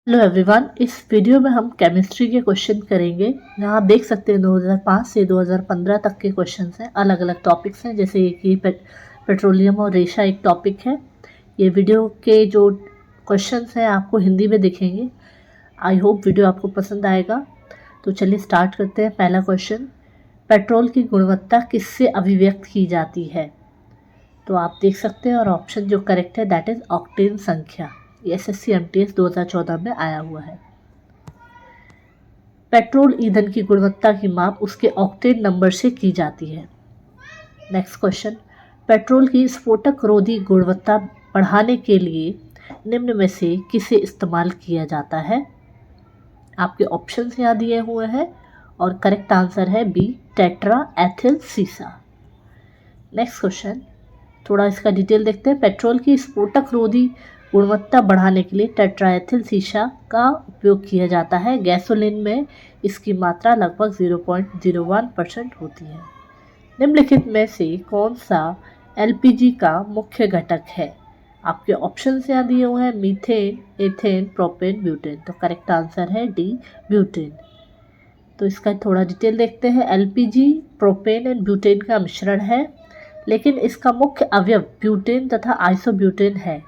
Hello everyone, इस video में हम केमिस्ट्री के क्वेश्चन करेंगे। यहाँ आप देख सकते हैं 2005 से 2015 तक के क्वेश्चंस हैं। अलग अलग टॉपिक्स हैं, जैसे कि पेट्रोलियम और रेशा एक टॉपिक है। ये वीडियो के जो क्वेश्चंस हैं आपको हिंदी में दिखेंगे। आई होप वीडियो आपको पसंद आएगा। तो चलिए स्टार्ट करते हैं। पहला क्वेश्चन, पेट्रोल की गुणवत्ता किससे अभिव्यक्त की जाती है? तो आप देख सकते हैं, और ऑप्शन जो करेक्ट है दैट इज ऑक्टेन संख्या। एसएससी एमटीएस 2014 में आया हुआ है। पेट्रोल ईंधन की गुणवत्ता की माप उसके ऑक्टेन नंबर से की जाती है। नेक्स्ट क्वेश्चन, पेट्रोल की स्फोटक रोधी गुणवत्ता बढ़ाने के लिए निम्न में से किसे इस्तेमाल किया जाता है? आपके ऑप्शंस यहाँ दिए हुए हैं और करेक्ट आंसर है बी, टेट्रा एथिल सीसा। नेक्स्ट क्वेश्चन, थोड़ा इसका डिटेल देखते हैं। पेट्रोल की स्फोटक रोधी गुणवत्ता बढ़ाने के लिए टेट्राएथिल सीसा का उपयोग किया जाता है। गैसोलीन में इसकी मात्रा लगभग 0.01% होती है। निम्नलिखित में से कौन सा एलपीजी का मुख्य घटक है? आपके ऑप्शन यहाँ दिए हुए हैं मीथेन, एथेन, प्रोपेन, ब्यूटेन। तो करेक्ट आंसर है डी, ब्यूटेन। तो इसका थोड़ा डिटेल देखते हैं। एलपीजी प्रोपेन एंड ब्यूटेन का मिश्रण है, लेकिन इसका मुख्य अवयव ब्यूटेन तथा आइसोब्यूटेन है।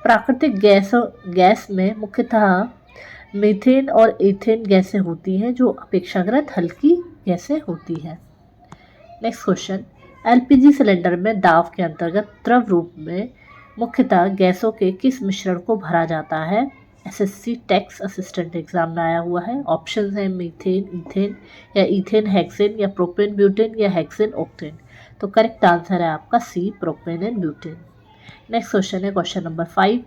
प्राकृतिक गैस में मुख्यतः मीथेन और एथेन गैसें होती हैं, जो अपेक्षाकृत हल्की गैसें होती हैं। नेक्स्ट क्वेश्चन, एलपीजी सिलेंडर में दाब के अंतर्गत द्रव रूप में मुख्यतः गैसों के किस मिश्रण को भरा जाता है? एसएससी टैक्स असिस्टेंट एग्जाम में आया हुआ है। ऑप्शन है मीथेन, इथेन या इथेन हेक्सेन या प्रोपेन ब्यूटेन या हेक्सेन ऑक्टेन। तो करेक्ट आंसर है आपका C, propane and butane. Next question है क्वेश्चन नंबर 5,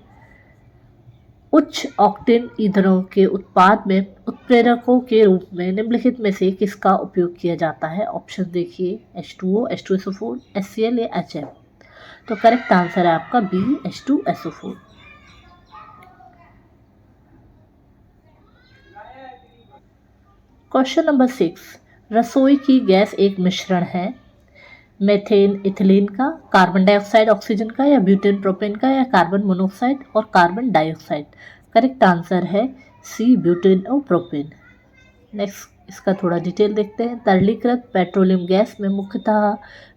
उच्च ऑक्टेन ईंधनों के उत्पाद में उत्प्रेरकों के रूप में निम्नलिखित में से किसका उपयोग किया जाता है? ऑप्शन देखिए H2O, H2SO4, HCl या HF। तो करेक्ट आंसर है आपका बी, H2SO4। क्वेश्चन नंबर 6, रसोई की गैस एक मिश्रण है मेथेन इथिलीन का, कार्बन डाइऑक्साइड ऑक्सीजन का, या ब्यूटेन प्रोपेन का, या कार्बन मोनोऑक्साइड और कार्बन डाइऑक्साइड। करेक्ट आंसर है सी, ब्यूटेन और प्रोपेन। नेक्स्ट इसका थोड़ा डिटेल देखते हैं। तरलीकृत पेट्रोलियम गैस में मुख्यतः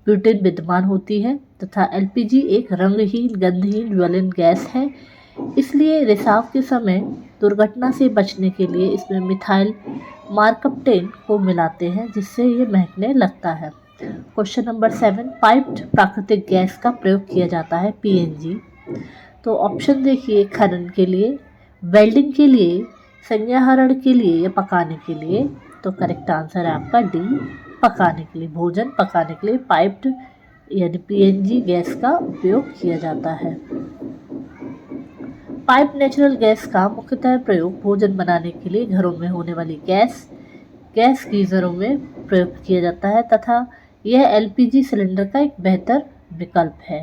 ब्यूटेन विद्यमान होती है तथा एलपीजी एक रंगहीन गंधहीन ज्वलन गैस है, इसलिए रिसाव के समय दुर्घटना से बचने के लिए इसमें मिथाइल मार्कप्टेन को मिलाते हैं, जिससे ये महकने लगता है। क्वेश्चन नंबर 7, पाइप्ड प्राकृतिक गैस का प्रयोग किया जाता है पीएनजी। तो ऑप्शन देखिए खनन के लिए, वेल्डिंग के लिए, संज्ञाहरण के लिए या पकाने के लिए। तो करेक्ट आंसर है आपका डी, पकाने के लिए, भोजन पकाने के लिए पाइप्ड यानी पीएनजी गैस का उपयोग किया जाता है। पाइप नेचुरल गैस का मुख्यतः प्रयोग भोजन बनाने के लिए घरों में होने वाली गैस गीजरों में प्रयोग किया जाता है तथा यह एलपीजी सिलेंडर का एक बेहतर विकल्प है।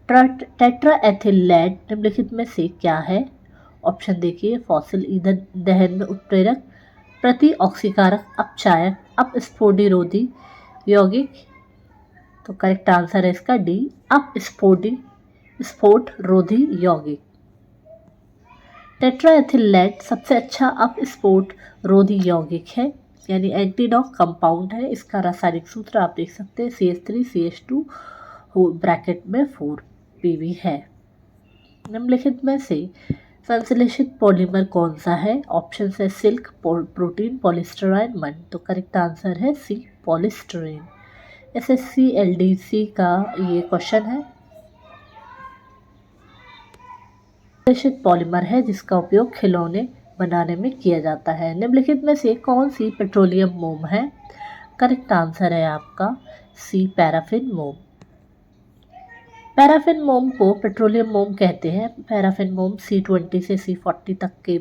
टेट्रा एथिल लेड निम्नलिखित में से क्या है? ऑप्शन देखिए, फॉसिल ईंधन दहन में उत्प्रेरक, प्रति ऑक्सीकारक, अपचायक, अपस्फोटिरोधी यौगिक। तो करेक्ट आंसर है इसका डी, स्फोट रोधी यौगिक। टेट्राएथिल लेड सबसे अच्छा अपस्फोट रोधी यौगिक है, यानी एंटीनॉक कंपाउंड है। इसका रासायनिक सूत्र आप देख सकते हैं CH3CH2 ब्रैकेट में 4 PB है। निम्नलिखित में से संश्लेषित पॉलीमर कौन सा है? ऑप्शन है सिल्क, प्रोटीन, पॉलिस्टराइन, मड। तो करेक्ट आंसर है सी, पॉलिस्टरीन। SSC LDC का ये क्वेश्चन है। संश्लेषित पॉलीमर है जिसका उपयोग खिलौने बनाने में किया जाता है। निम्नलिखित में से कौन सी पेट्रोलियम मोम है? करेक्ट आंसर है आपका सी, पैराफिन मोम। पैराफिन मोम को पेट्रोलियम मोम कहते हैं। पैराफिन मोम C20 से C40 तक के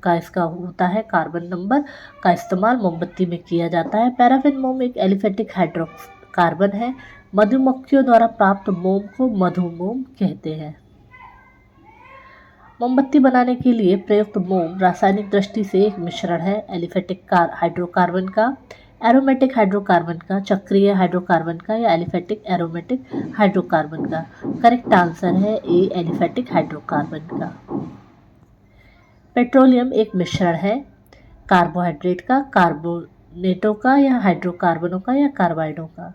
का इसका होता है। कार्बन नंबर का इस्तेमाल मोमबत्ती में किया जाता है। पैराफिन मोम एक एलिफेटिक हाइड्रोकार्बन है। मधुमक्खियों द्वारा प्राप्त मोम को मधुमोम कहते हैं। मोमबत्ती बनाने के लिए प्रयुक्त मोम रासायनिक दृष्टि से एक मिश्रण है एलिफेटिक हाइड्रोकार्बन का, एरोमेटिक हाइड्रोकार्बन का, चक्रीय हाइड्रोकार्बन का, या एलिफेटिक एरोमेटिक हाइड्रोकार्बन का। करेक्ट आंसर है ए, एलिफेटिक हाइड्रोकार्बन का। पेट्रोलियम एक मिश्रण है कार्बोहाइड्रेट का, कार्बोनेटों का या हाइड्रोकार्बनों का या कार्बाइडों का।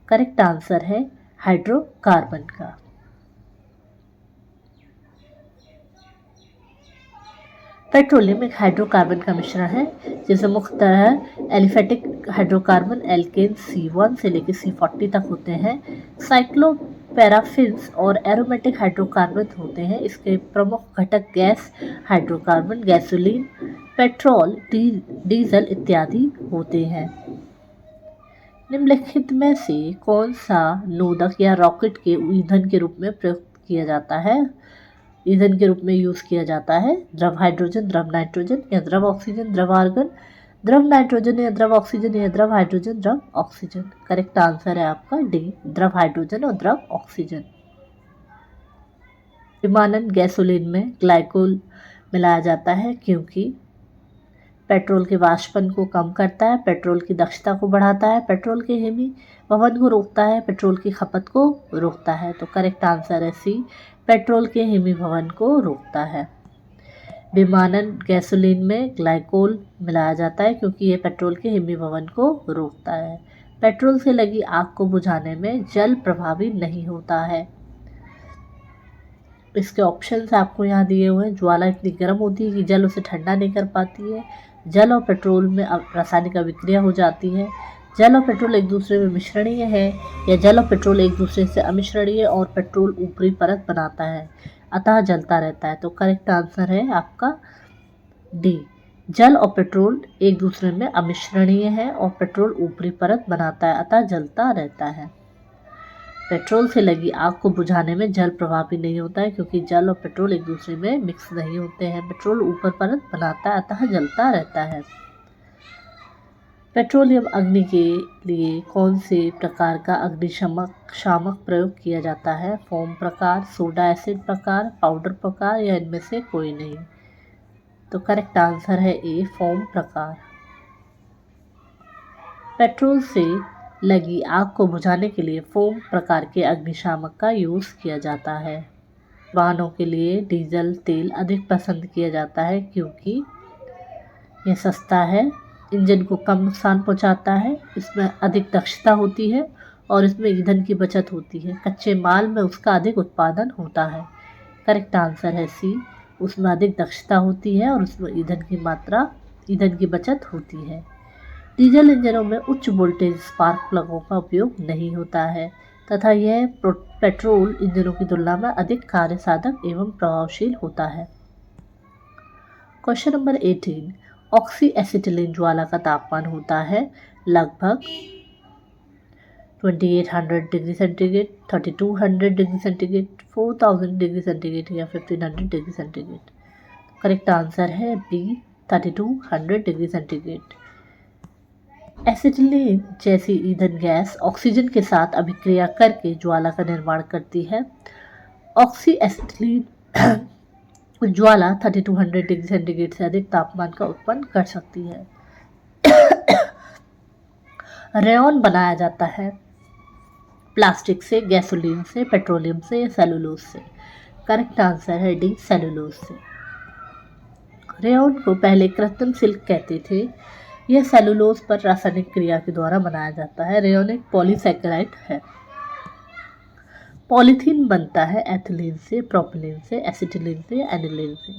करेक्ट आंसर है हाइड्रोकार्बन का। पेट्रोलियम एक हाइड्रोकार्बन का मिश्रण है जिसमें मुख्यतः एलिफेटिक हाइड्रोकार्बन एल्केन C1 से लेकर C40 तक होते हैं। साइक्लोपैराफिन्स और एरोमेटिक हाइड्रोकार्बन होते हैं। इसके प्रमुख घटक gas hydrocarbon, gasoline, petrol, diesel इत्यादि होते हैं। निम्नलिखित में से कौन सा नोदक या रॉकेट के ईंधन के रूप में प्रयुक्त किया जाता है, ईंधन के रूप में यूज किया जाता है? द्रव हाइड्रोजन, द्रव नाइट्रोजन या द्रव ऑक्सीजन, द्रव आर्गन, द्रव नाइट्रोजन या द्रव ऑक्सीजन या द्रव हाइड्रोजन, द्रव ऑक्सीजन। करेक्ट आंसर है आपका डी, द्रव हाइड्रोजन और द्रव ऑक्सीजन। विमानन गैसोलीन में ग्लाइकोल मिलाया जाता है क्योंकि पेट्रोल के वाष्पन को कम करता है, पेट्रोल की दक्षता को बढ़ाता है, पेट्रोल के हिमीभवन को रोकता है, पेट्रोल की खपत को रोकता है। तो करेक्ट आंसर है सी, पेट्रोल के हिमीभवन को रोकता है। विमानन गैसोलीन में ग्लाइकोल मिलाया जाता है क्योंकि ये पेट्रोल के हिमीभवन को रोकता है। पेट्रोल से लगी आग को बुझाने में जल प्रभावी नहीं होता है। इसके ऑप्शंस आपको यहाँ दिए हुए हैं। ज्वाला इतनी गर्म होती है कि जल उसे ठंडा नहीं कर पाती है, जल और पेट्रोल में रासायनिक अभिक्रिया हो जाती है, जल और पेट्रोल एक दूसरे में मिश्रणीय है, या जल और पेट्रोल एक दूसरे से अमिश्रणीय और पेट्रोल ऊपरी परत बनाता है अतः जलता रहता है। तो करेक्ट आंसर है आपका डी, जल और पेट्रोल एक दूसरे में अमिश्रणीय है और पेट्रोल ऊपरी परत बनाता है अतः जलता रहता है। पेट्रोल से लगी आग को बुझाने में जल प्रभावी नहीं होता है क्योंकि जल और पेट्रोल एक दूसरे में मिक्स नहीं होते हैं। पेट्रोल ऊपर परत बनाता है अतः जलता रहता है। पेट्रोलियम अग्नि के लिए कौन से प्रकार का अग्निशामक प्रयोग किया जाता है? फोम प्रकार, सोडा एसिड प्रकार, पाउडर प्रकार या इनमें से कोई नहीं? तो करेक्ट आंसर है ए, फोम प्रकार। पेट्रोल से लगी आग को बुझाने के लिए फोम प्रकार के अग्निशामक का यूज़ किया जाता है। वाहनों के लिए डीजल तेल अधिक पसंद किया जाता है क्योंकि यह सस्ता है, इंजन को कम नुकसान पहुंचाता है, इसमें अधिक दक्षता होती है और इसमें ईंधन की बचत होती है। कच्चे माल में उसका अधिक उत्पादन होता है। करेक्ट आंसर है सी, उसमें अधिक दक्षता होती है और उसमें ईंधन की बचत होती है। डीजल इंजनों में उच्च वोल्टेज स्पार्क प्लगों का उपयोग नहीं होता है तथा यह पेट्रोल इंजनों की तुलना में अधिक कार्य साधक एवं प्रभावशील होता है। क्वेश्चन नंबर 18, ऑक्सी एसिटिलीन ज्वाला का तापमान होता है लगभग 2800 degree centigrade, 3200 degree centigrade, 4000 degree centigrade या 1500 डिग्री सेंटीग्रेड। करेक्ट आंसर है बी, 3200 डिग्री सेंटीग्रेड। एसिटिलीन जैसी ईंधन गैस ऑक्सीजन के साथ अभिक्रिया करके ज्वाला का निर्माण करती है। ऑक्सी एसिटिलीन ज्वाला 3200 डिग्री सेंटीग्रेड से अधिक तापमान का उत्पन्न कर सकती है। रेयॉन बनाया जाता है प्लास्टिक से, गैसोलीन से, पेट्रोलियम से या सेलुलोज से? करेक्ट आंसर है डी, सेलुलोज से। रेयॉन को पहले कृत्रिम सिल्क कहते थे। यह सेलुलोज पर रासायनिक क्रिया के द्वारा बनाया जाता है। रेयॉन एक पॉलीसैकेराइड है। पॉलीथीन बनता है एथिलीन से, प्रोपिलीन से, एसिटिलीन से, एनिलीन से?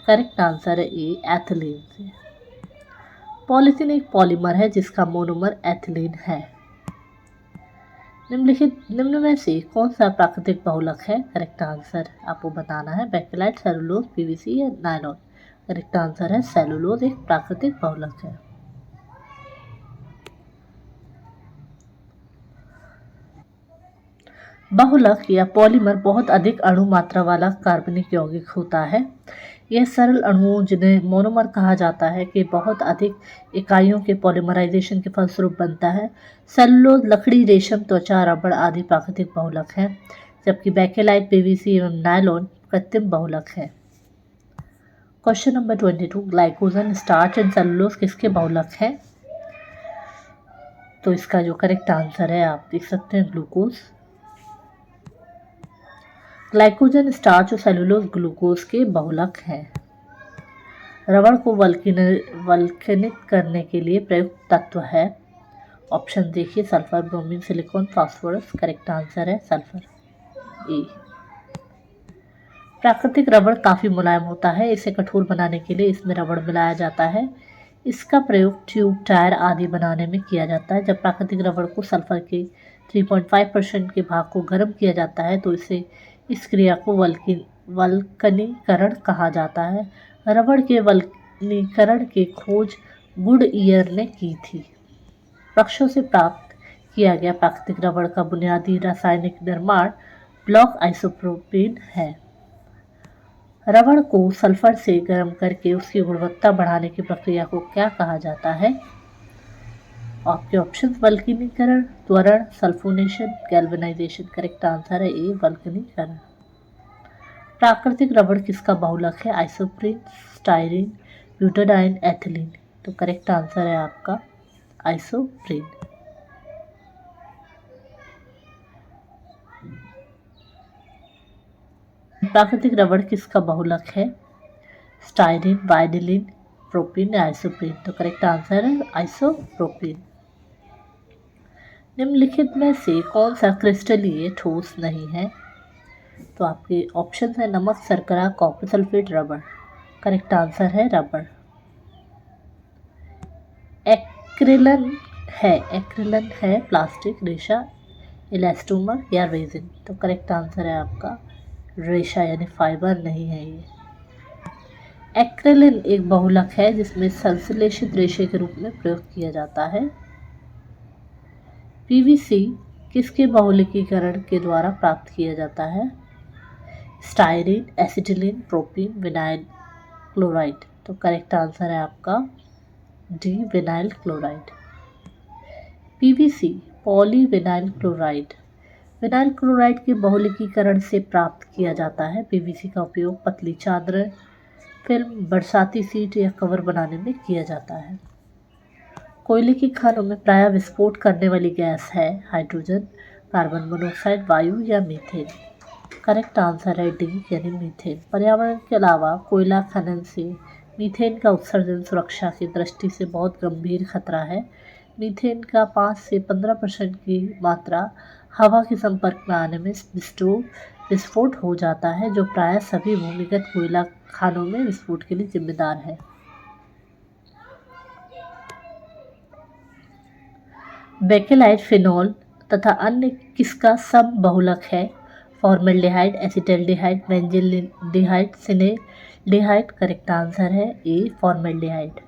करेक्ट आंसर है ए, एथिलीन से। पॉलीथीन एक पॉलीमर है जिसका मोनोमर एथिलीन है। निम्न में से कौन सा प्राकृतिक बहुलक है? करेक्ट आंसर आपको बताना है। बेकेलाइट, सेलुलोज, पीवीसी या नायलॉन? करेक्ट आंसर है सेलुलोज एक प्राकृतिक बहुलक है। बहुलक या पॉलीमर बहुत अधिक अणु मात्रा वाला कार्बनिक यौगिक होता है। यह सरल अणुओं जिन्हें मोनोमर कहा जाता है कि बहुत अधिक इकाइयों के पॉलीमराइजेशन के फलस्वरूप बनता है। सेलुलोज लकड़ी, रेशम, त्वचा, रबड़ आदि प्राकृतिक बहुलक हैं, जबकि बेकेलाइट, पीवीसी एवं नायलॉन कृत्रिम बहुलक है। Question number 22, glycogen, starch and cellulose किसके बहुलक हैं? तो इसका जो करेक्ट आंसर है आप देख सकते हैं ग्लूकोज। ग्लाइकोजन, स्टार्च और सेलुलोज ग्लूकोज के बहुलक हैं। रबड़ को वल्केनिक करने के लिए प्रयुक्त तत्व है। ऑप्शन देखिए, sulphur, bromine, silicon, phosphorus. Correct answer है सल्फर, ए। प्राकृतिक रबड़ काफ़ी मुलायम होता है, इसे कठोर बनाने के लिए इसमें रबड़ मिलाया जाता है। इसका प्रयोग ट्यूब, टायर आदि बनाने में किया जाता है। जब प्राकृतिक रबड़ को सल्फर के 3.5% के भाग को गर्म किया जाता है तो इस क्रिया को वल्कनीकरण कहा जाता है। रबड़ के वल्कनीकरण की खोज गुडईयर ने की थी। वृक्षों से प्राप्त किया गया प्राकृतिक रबड़ का बुनियादी रासायनिक निर्माण ब्लॉक आइसोप्रोपेन है। रबड़ को सल्फर से गर्म करके उसकी गुणवत्ता बढ़ाने की प्रक्रिया को क्या कहा जाता है? आपके ऑप्शन, वल्कनीकरण, त्वरण, सल्फोनेशन, गैल्वेनाइजेशन। करेक्ट आंसर है ए, वल्कनीकरण। प्राकृतिक रबड़ किसका बहुलक है? Isoprene, styrene, butadiene, ethylene. तो करेक्ट आंसर है आपका आइसोप्रीन। प्राकृतिक रबड़ किसका बहुलक है? स्टाइरीन, वाइडिलीन, प्रोपीन या आइसोप्रीन। तो करेक्ट आंसर है आइसोप्रोपीन। निम्नलिखित में से कौन सा क्रिस्टलीय ठोस नहीं है? तो आपके ऑप्शन है नमक, शर्करा, कॉपर सल्फेट, रबड़। करेक्ट आंसर है रबड़। एक्रिलन है प्लास्टिक, रेशा, इलास्टोमर या रेजिन। तो करेक्ट आंसर है आपका रेशा, यानी फाइबर नहीं है ये। एक्रिलिन एक बहुलक है जिसमें संश्लेषित रेशे के रूप में प्रयोग किया जाता है। पीवीसी किसके बहुलकीकरण के द्वारा प्राप्त किया जाता है? Styrene, acetylene, propene, vinyl chloride. तो करेक्ट आंसर है आपका D, vinyl chloride. PVC polyvinyl chloride. Vinyl chloride के बहुलकीकरण से प्राप्त किया जाता है। पीवीसी का उपयोग पतली चादरें, फिल्म, बरसाती सीट या कवर बनाने में किया जाता है। कोयले की खानों में प्रायः विस्फोट करने वाली गैस है हाइड्रोजन, कार्बन मोनोऑक्साइड, वायु या मीथेन। करेक्ट आंसर है डी, यानी मीथेन। पर्यावरण के अलावा कोयला खनन से मीथेन का उत्सर्जन सुरक्षा की दृष्टि से बहुत गंभीर खतरा है। मीथेन का 5 से 15% की मात्रा हवा के संपर्क में आने में विस्फोट हो जाता है, जो प्रायः सभी भूमिगत कोयला खानों में विस्फोट के लिए जिम्मेदार है। बेकेलाइट, फिनॉल तथा अन्य किसका समबहुलक है? Formaldehyde, acetaldehyde, benzaldehyde, cinnamaldehyde. Correct answer है ए, फॉर्मल्डिहाइड।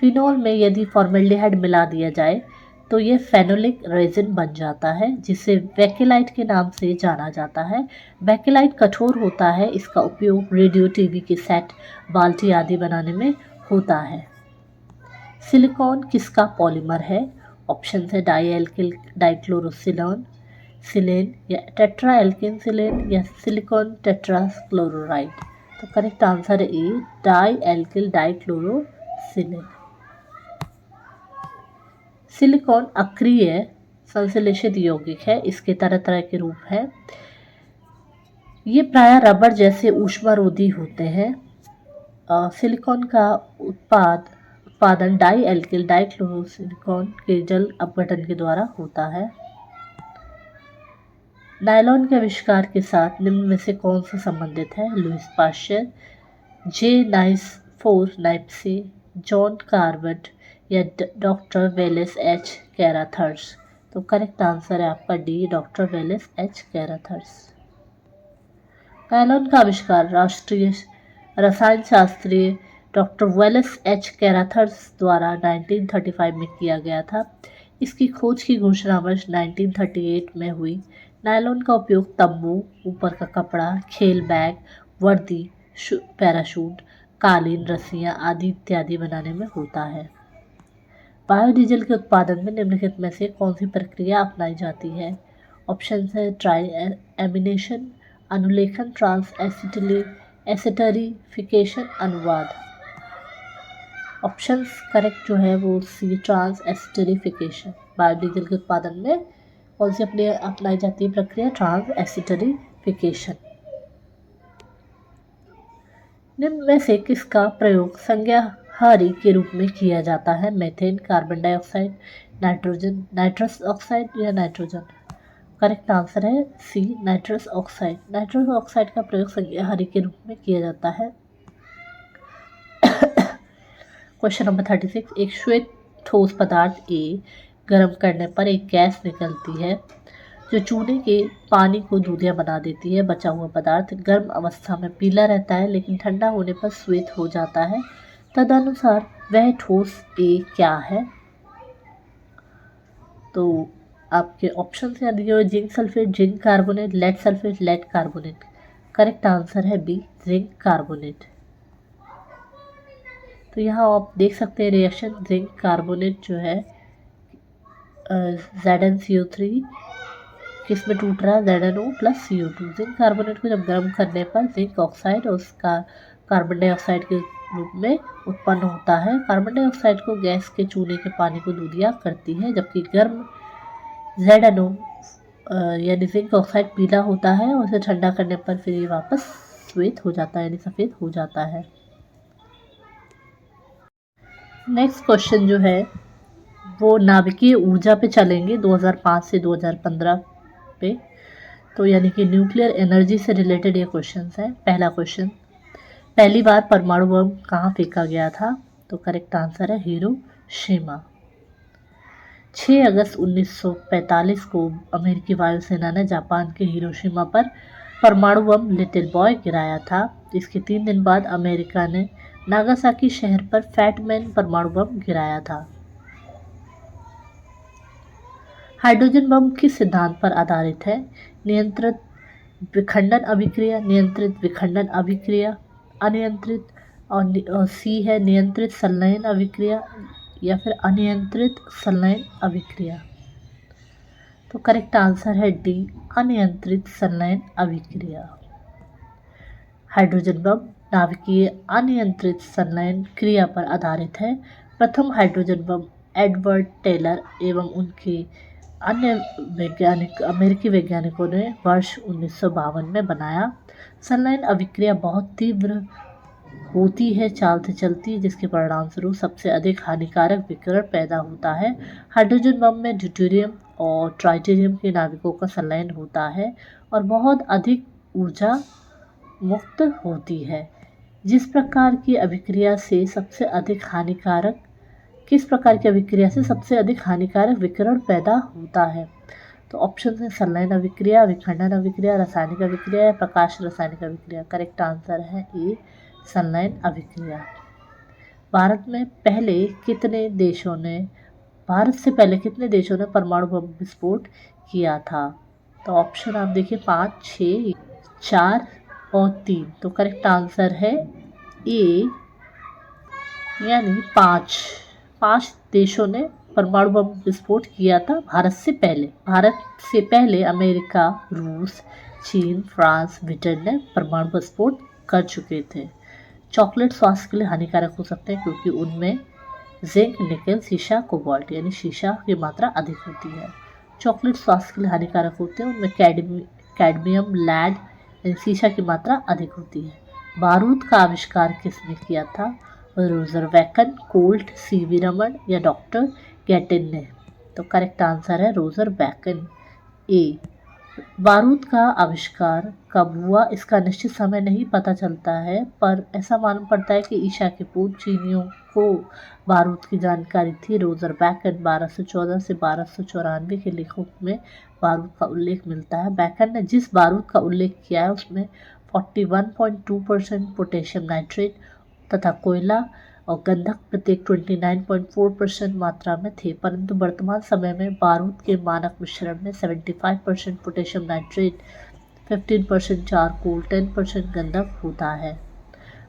फिनॉल में यदि फॉर्मल्डिहाइड मिला दिया जाए तो ये फेनोलिक रेजिन बन जाता है, जिसे बेकेलाइट के नाम से जाना जाता है। बेकेलाइट कठोर होता है, इसका उपयोग रेडियो, टीवी के सेट, बाल्टी आदि बनाने में होता है। सिलिकॉन किसका पॉलीमर है? ऑप्शन है डाईएल्किल डाइक्लोरोसिलोन सिलेन या टेट्राएल्किन सिलेन या सिलिकॉन टेट्राक्लोराइड। तो करेक्ट आंसर है ए, डाईएल्किल डाइक्लोरोसिलेन। सिलिकॉन अक्रिय संश्लेषित यौगिक है, इसके तरह तरह के रूप हैं। ये प्रायः रबड़ जैसे ऊष्मारोधी होते हैं। सिलिकॉन का उत्पादन डाईएल्किल डाइक्लोरोसिलिकॉन के जल अपघटन के द्वारा होता है। नायलॉन के आविष्कार के साथ निम्न में से कौन सा संबंधित है? लुईस पाश्चर, जे नाइसफोर नाइप्से, जॉन कार्बट या डॉक्टर वेलेस एच कैराथर्स। तो करेक्ट आंसर है आपका D, doctor Wallace H Carothers. Nylon का आविष्कार राष्ट्रीय रसायन शास्त्री डॉक्टर वेलेस एच कैराथर्स द्वारा 1935 में किया गया था। इसकी खोज की घोषणा वर्ष 1938 में हुई। नायलॉन का उपयोग तंबू, ऊपर का कपड़ा, खेल बैग, वर्दी, पैराशूट, कालीन, रस्सियाँ आदि इत्यादि बनाने में होता है। बायोडीजल के उत्पादन में निम्नलिखित में से कौन सी प्रक्रिया अपनाई जाती है? ऑप्शन है ट्राई एमिनेशन, अनुलेखन, ट्रांस एसिटरीफिकेशन, अनुवाद। ऑप्शंस करेक्ट जो है वो सी, ट्रांस एसिटरीफिकेशन। बायोडीजल के उत्पादन में कौन सी अपनाई जाती है प्रक्रिया? ट्रांस एसिटरीफिकेशन। निम्न में से किसका प्रयोग संज्ञाहारी के रूप में किया जाता है? Methane, carbon dioxide, nitrogen, nitrous oxide या नाइट्रोजन? करेक्ट आंसर है सी, नाइट्रस ऑक्साइड। नाइट्रस ऑक्साइड का प्रयोग संज्ञाहारी के रूप में किया जाता है। क्वेश्चन नंबर 36, एक श्वेत ठोस पदार्थ ए गर्म करने पर एक गैस निकलती है जो चूने के पानी को दूधिया बना देती है। बचा हुआ पदार्थ गर्म अवस्था में पीला रहता है लेकिन ठंडा होने पर श्वेत हो जाता है। तदनुसार वह ठोस ए क्या है? तो आपके ऑप्शन यहाँ दिए हुए zinc sulphate, zinc carbonate, lead sulphate, lead carbonate. Correct answer है बी, जिंक कार्बोनेट। तो यहाँ आप देख सकते हैं रिएक्शन, जिंक कार्बोनेट जो है ZnCO3 किस में टूट रहा है? ZnO plus CO2। Zinc carbonate को जब गर्म करने पर जिंक ऑक्साइड और उसका कार्बन डाइऑक्साइड के रूप में उत्पन्न होता है। कार्बन डाइऑक्साइड को गैस के चूने के पानी को दूधिया करती है, जबकि गर्म ZnO यानी जिंक ऑक्साइड पीला होता है और उसे ठंडा करने पर फिर ये वापस श्वेत हो जाता है यानी सफ़ेद हो जाता है। नेक्स्ट क्वेश्चन जो है वो नाभिकीय ऊर्जा पे चलेंगे 2005 से 2015 पे। तो यानी कि न्यूक्लियर एनर्जी से रिलेटेड ये क्वेश्चंस हैं। पहला क्वेश्चन, पहली बार परमाणु बम कहाँ फेंका गया था? तो करेक्ट आंसर है हिरोशिमा। 6 अगस्त 1945 को अमेरिकी वायुसेना ने जापान के हिरोशिमा पर परमाणु बम लिटिल बॉय गिराया था। इसके 3 दिन बाद अमेरिका ने नागासाकी शहर पर फैट मैन परमाणु बम गिराया था। हाइड्रोजन बम किस सिद्धांत पर आधारित है? नियंत्रित विखंडन अभिक्रिया, नियंत्रित विखंडन अभिक्रिया, अनियंत्रित, और सी है नियंत्रित संलयन अभिक्रिया या फिर अनियंत्रित संलयन अभिक्रिया। तो करेक्ट आंसर है डी, अनियंत्रित संलयन अभिक्रिया। हाइड्रोजन बम नाभिकीय अनियंत्रित संलयन क्रिया पर आधारित है। प्रथम हाइड्रोजन बम एडवर्ड टेलर एवं उनके अन्य अमेरिकी वैज्ञानिकों ने वर्ष 1952 में बनाया। संलयन अभिक्रिया बहुत तीव्र होती है, चालते चलती, जिसके परिणाम स्वरूप सबसे अधिक हानिकारक विकिरण पैदा होता है। हाइड्रोजन बम में ड्यूटेरियम और ट्राइटेरियम के नाभिकों का संलयन होता है और बहुत अधिक ऊर्जा मुक्त होती है। किस प्रकार की अभिक्रिया से सबसे अधिक हानिकारक विकिरण पैदा होता है? तो ऑप्शन है संलयन अभिक्रिया, विखंडन अभिक्रिया, रासायनिक अभिक्रिया या प्रकाश रासायनिक अभिक्रिया। करेक्ट आंसर है ए, संलयन अभिक्रिया। भारत से पहले कितने देशों ने परमाणु बम विस्फोट किया था? तो ऑप्शन आप देखिए 5, 6, 4 और 3। तो करेक्ट आंसर है ए यानी 5 देशों ने परमाणु बम विस्फोट किया था भारत से पहले अमेरिका, रूस, चीन, फ्रांस, ब्रिटेन ने परमाणु विस्फोट कर चुके थे। चॉकलेट स्वास्थ्य के लिए हानिकारक हो सकते हैं क्योंकि उनमें जिंक, निकेल, सीसा, कोबाल्ट यानी सीसा की मात्रा अधिक होती है। चॉकलेट स्वास्थ्य के लिए हानिकारक होते हैं, उनमें कैडमियम, लैड यानी सीसा की मात्रा अधिक होती है। बारूद का आविष्कार किसने किया था? Roger bacon, Colt, CV Raman या डॉक्टर गैटिन ने? तो करेक्ट आंसर है रोजर बैकन, ए। बारूद का आविष्कार कब हुआ इसका निश्चित समय नहीं पता चलता है, पर ऐसा मालूम पड़ता है कि ईसा के पूर्व चीनियों को बारूद की जानकारी थी। रोजर बैकन 1214 से 1294 के लेखों में बारूद का उल्लेख मिलता है। बैकन ने जिस बारूद का उल्लेख किया है उसमें 41.2% पोटेशियम नाइट्रेट तथा कोयला और गंधक प्रत्येक 29.4% मात्रा में थे, परंतु वर्तमान समय में बारूद के मानक मिश्रण में 75% पोटेशियम नाइट्रेट, 15% चारकोल, 10% गंधक होता है।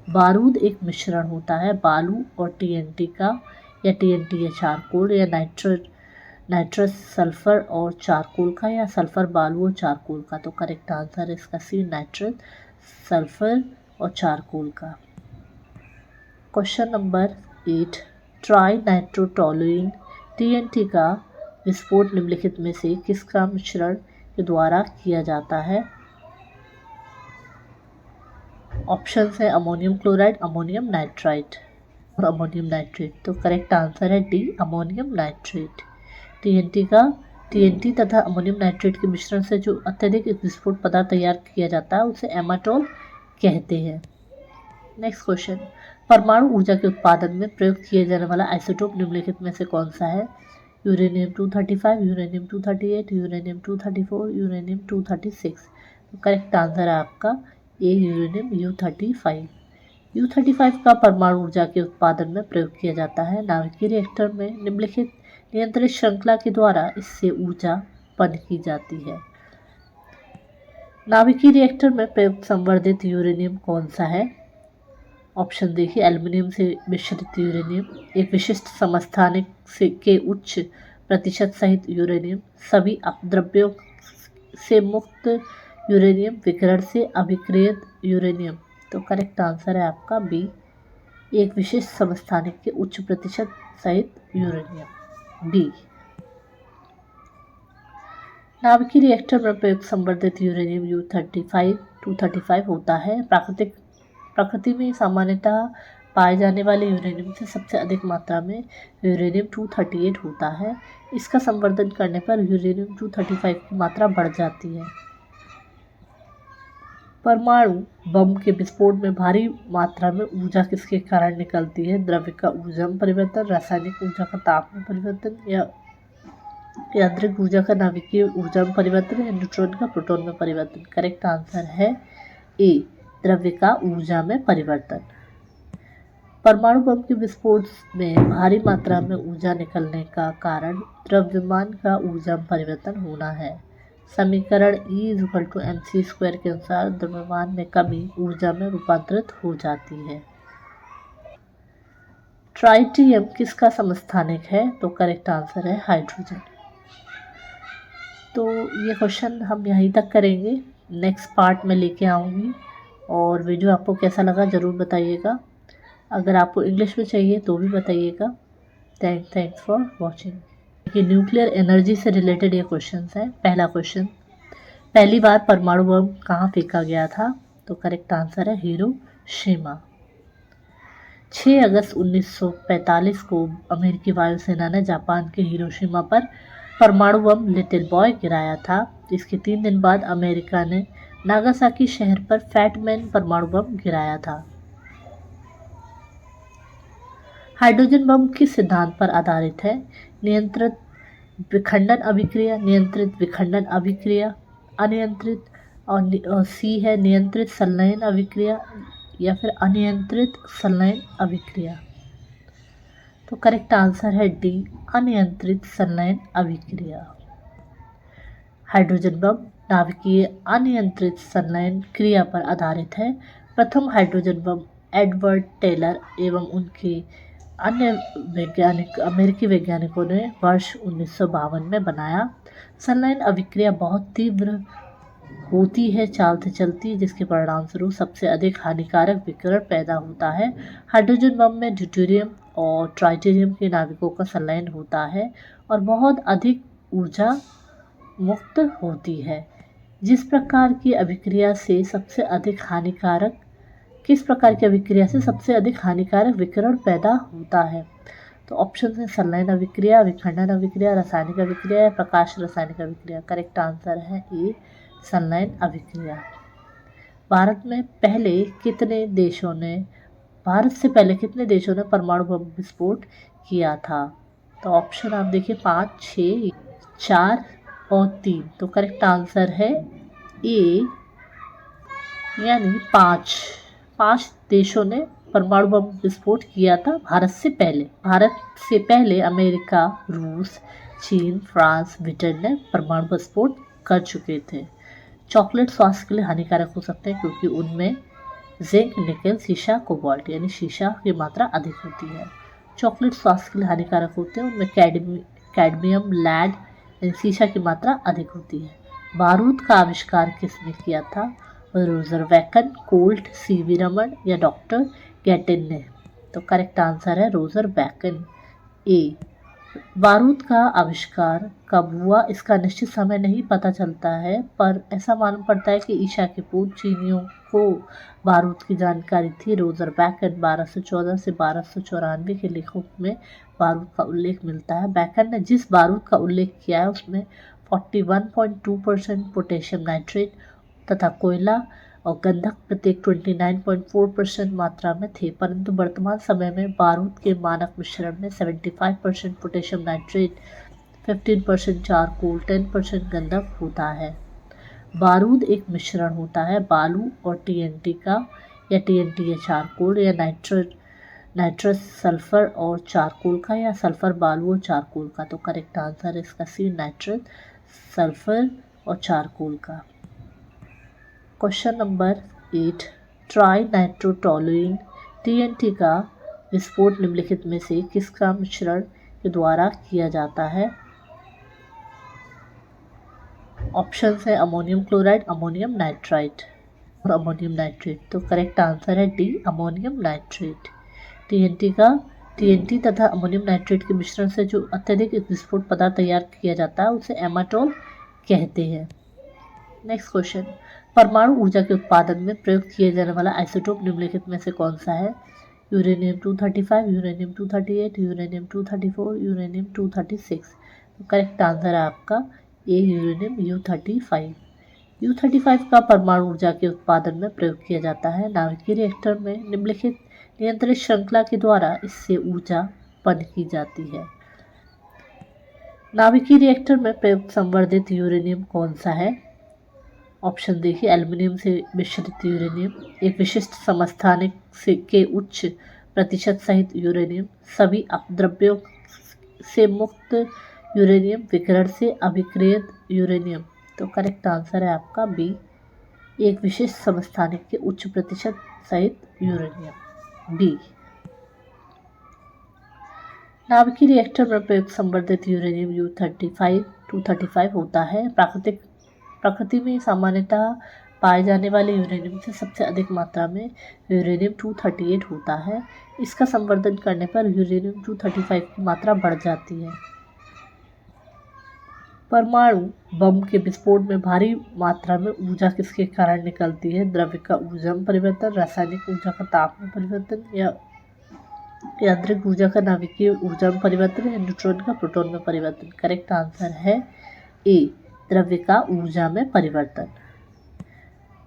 बारूद एक मिश्रण होता है बालू और टीएनटी का, या टीएनटी या चारकोल, या नाइट्रस सल्फर और चारकोल का, या सल्फर बालू और चारकोल का। तो करेक्ट आंसर है इसका सी, नाइट्रस सल्फर और चारकोल का। Question number 8, try nitrotoluene TNT का विस्फोट निम्नलिखित में से किसका मिश्रण के द्वारा किया जाता है? ऑप्शन है अमोनियम क्लोराइड, अमोनियम नाइट्राइट और अमोनियम नाइट्रेट। तो करेक्ट आंसर है डी, अमोनियम नाइट्रेट। टीएनटी तथा अमोनियम नाइट्रेट के मिश्रण से जो अत्यधिक विस्फोट पदार्थ तैयार किया जाता है उसे एमाटोल कहते हैं। नेक्स्ट क्वेश्चन, परमाणु ऊर्जा के उत्पादन में प्रयोग किए जाने वाला आइसोटोप निम्नलिखित में से कौन सा है? Uranium 235, uranium 238, uranium 234, uranium 236। तो करेक्ट आंसर है आपका ए, यूरेनियम U35। U35 का परमाणु ऊर्जा के उत्पादन में प्रयोग किया जाता है। नाभिकीय रिएक्टर में निम्नलिखित नियंत्रित श्रृंखला के द्वारा इससे ऊर्जा उत्पन्न की जाती है। नाभिकीय रिएक्टर में प्रयुक्त संवर्धित यूरेनियम कौन सा है? ऑप्शन देखिए, एल्युमिनियम से मिश्रित यूरेनियम, एक विशिष्ट समस्थानिक से के उच्च प्रतिशत सहित यूरेनियम, सभी अपद्रव्यों से मुक्त यूरेनियम, विकिरण से अभिक्रियत यूरेनियम। तो करेक्ट आंसर है आपका बी, एक विशिष्ट समस्थानिक के उच्च प्रतिशत सहित यूरेनियम, बी। नाभिकीय रिएक्टर में प्रयुक्त संवर्धित यूरेनियम U235 होता है। प्रकृति में सामान्यतः पाए जाने वाले यूरेनियम से सबसे अधिक मात्रा में यूरेनियम 238 होता है। इसका संवर्धन करने पर यूरेनियम 235 की मात्रा बढ़ जाती है। परमाणु बम के विस्फोट में भारी मात्रा में ऊर्जा किसके कारण निकलती है? द्रव्य का ऊर्जा में परिवर्तन, रासायनिक ऊर्जा का ताप में परिवर्तन, या यांत्रिक ऊर्जा का नाभिकीय ऊर्जा में परिवर्तन, या न्यूट्रॉन का प्रोटॉन में परिवर्तन। करेक्ट आंसर है ए, द्रव्य का ऊर्जा में परिवर्तन। परमाणु बम के विस्फोट में भारी मात्रा में ऊर्जा निकलने का कारण द्रव्यमान का ऊर्जा में परिवर्तन होना है। समीकरण E=mc² के अनुसार द्रव्यमान में कमी ऊर्जा में रूपांतरित हो जाती है। ट्राइटियम किसका समस्थानिक है? तो करेक्ट आंसर है हाइड्रोजन। तो ये क्वेश्चन हम यहीं तक करेंगे, नेक्स्ट पार्ट में लेके आऊँगी। और वीडियो आपको कैसा लगा ज़रूर बताइएगा। अगर आपको इंग्लिश में चाहिए तो भी बताइएगा। Thanks for watching. ये न्यूक्लियर एनर्जी से रिलेटेड ये क्वेश्चन है। पहला क्वेश्चन, पहली बार परमाणु बम कहाँ फेंका गया था? तो करेक्ट आंसर है हिरोशिमा। 6 अगस्त 1945 को अमेरिकी वायुसेना ने जापान के हिरोशिमा पर परमाणु बम लिटिल बॉय गिराया था। इसके 3 दिन बाद अमेरिका ने नागासाकी शहर पर फैट मैन परमाणु बम गिराया था। हाइड्रोजन बम किस सिद्धांत पर आधारित है? नियंत्रित विखंडन अभिक्रिया, नियंत्रित विखंडन अभिक्रिया, अनियंत्रित, और सी है नियंत्रित संलयन अभिक्रिया, या फिर अनियंत्रित संलयन अभिक्रिया। तो करेक्ट आंसर है डी, अनियंत्रित संलयन अभिक्रिया। हाइड्रोजन बम नाभिकीय अनियंत्रित संलयन क्रिया पर आधारित है। प्रथम हाइड्रोजन बम एडवर्ड टेलर एवं उनके अन्य अमेरिकी वैज्ञानिकों ने वर्ष 1952 में बनाया। संलयन अभिक्रिया बहुत तीव्र होती है, चालते चलती, जिसके परिणाम स्वरूप सबसे अधिक हानिकारक विकिरण पैदा होता है। हाइड्रोजन बम में ड्यूटेरियम और ट्राइटेरियम के नाभिकों का संलयन होता है और बहुत अधिक ऊर्जा मुक्त होती है। किस प्रकार की अभिक्रिया से सबसे अधिक हानिकारक विकिरण पैदा होता है? तो ऑप्शन है संलयन अभिक्रिया, विखंडन अभिक्रिया, रासायनिक अभिक्रिया या प्रकाश रासायनिक अभिक्रिया। करेक्ट आंसर है ए, संलयन अभिक्रिया। भारत से पहले कितने देशों ने परमाणु बम विस्फोट किया था? तो ऑप्शन आप देखिए 5, 6, 4 और 3। तो करेक्ट आंसर है ए, यानी 5 देशों ने परमाणु बम विस्फोट किया था भारत से पहले अमेरिका, रूस, चीन, फ्रांस, ब्रिटेन ने परमाणु विस्फोट कर चुके थे। चॉकलेट स्वास्थ्य के लिए हानिकारक हो सकते हैं क्योंकि उनमें जिंक, निकेल, सीसा, कोबाल्ट यानी सीसा की मात्रा अधिक होती है। चॉकलेट स्वास्थ्य के लिए हानिकारक होते हैं, उनमें कैडमियम, लैड यानी सीसा की मात्रा अधिक होती है। बारूद का आविष्कार किसने किया था? Roger bacon, Colt, CV Raman या डॉक्टर गैटिन ने? तो करेक्ट आंसर है रोजर बैकन, ए। बारूद का आविष्कार कब हुआ इसका निश्चित समय नहीं पता चलता है, पर ऐसा मालूम पड़ता है कि ईसा के पूर्व चीनियों को बारूद की जानकारी थी। रोजरबैक एंड 1214 से 1294 के लेखों में बारूद का उल्लेख मिलता है। बेकर ने जिस बारूद का उल्लेख किया है उसमें 41.2% पोटेशियम नाइट्रेट तथा कोयला और गंधक प्रत्येक 29.4% मात्रा में थे, परंतु वर्तमान समय में बारूद के मानक मिश्रण में 75% पोटेशियम नाइट्रेट, 15% चारकोल, 10% गंधक होता है। बारूद एक मिश्रण होता है बालू और टीएनटी का, या टीएनटी या चारकोल, या नाइट्रस सल्फर और चारकोल का, या सल्फर बालू और चारकोल का। तो करेक्ट आंसर है इसका सी, नाइट्रस सल्फर और चारकोल का। Question number 8, try nitrotoluene TNT का विस्फोट निम्नलिखित में से किसका मिश्रण के द्वारा किया जाता है? ऑप्शन है अमोनियम क्लोराइड, अमोनियम नाइट्राइट और अमोनियम नाइट्रेट। तो करेक्ट आंसर है डी, अमोनियम नाइट्रेट। टीएनटी तथा अमोनियम नाइट्रेट के मिश्रण से जो अत्यधिक विस्फोट पदार्थ तैयार किया जाता है उसे एमाटोल कहते हैं। नेक्स्ट क्वेश्चन, परमाणु ऊर्जा के उत्पादन में प्रयोग किए जाने वाला आइसोटोप निम्नलिखित में से कौन सा है? Uranium 235, uranium 238, uranium 234, uranium 236। तो करेक्ट आंसर है आपका ए, यूरेनियम U35। U35 का परमाणु ऊर्जा के उत्पादन में प्रयोग किया जाता है। नाभिकीय रिएक्टर में निम्नलिखित नियंत्रित श्रृंखला के द्वारा इससे ऊर्जा उत्पन्न की जाती है। नाभिकीय रिएक्टर में प्रयुक्त संवर्धित यूरेनियम कौन सा है? ऑप्शन देखिए, एल्युमिनियम से मिश्रित यूरेनियम, एक विशिष्ट समस्थानिक के उच्च प्रतिशत सहित यूरेनियम, सभी अपद्रव्यों से मुक्त यूरेनियम, विकिरण से अभिक्रियत यूरेनियम। तो करेक्ट आंसर है आपका बी, एक विशिष्ट समस्थानिक के उच्च प्रतिशत सहित यूरेनियम, बी। नाभिकीय रिएक्टर में प्रयुक्त संवर्धित यूरेनियम U235 होता है। प्रकृति में सामान्यतः पाए जाने वाले यूरेनियम से सबसे अधिक मात्रा में यूरेनियम 238 होता है। इसका संवर्धन करने पर यूरेनियम 235 की मात्रा बढ़ जाती है। परमाणु बम के विस्फोट में भारी मात्रा में ऊर्जा किसके कारण निकलती है? द्रव्य का ऊर्जा में परिवर्तन, रासायनिक ऊर्जा का ताप में परिवर्तन, या यांत्रिक ऊर्जा का नाभिकीय ऊर्जा में परिवर्तन, या न्यूट्रॉन का प्रोटॉन में परिवर्तन। करेक्ट आंसर है ए, द्रव्य का ऊर्जा में परिवर्तन।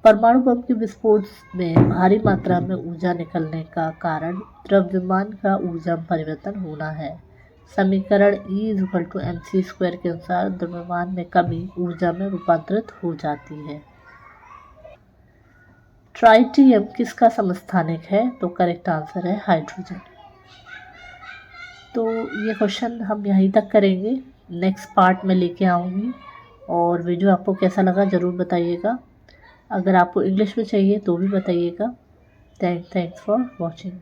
परमाणु बम के विस्फोट में भारी मात्रा में ऊर्जा निकलने का कारण द्रव्यमान का ऊर्जा में परिवर्तन होना है। समीकरण E=mc² के अनुसार द्रव्यमान में कमी ऊर्जा में रूपांतरित हो जाती है। ट्राइटियम किसका समस्थानिक है? तो करेक्ट आंसर है हाइड्रोजन। तो ये क्वेश्चन हम यहीं तक करेंगे, नेक्स्ट पार्ट में लेके आऊँगी। और वीडियो आपको कैसा लगा ज़रूर बताइएगा। अगर आपको इंग्लिश में चाहिए तो भी बताइएगा। Thanks for watching.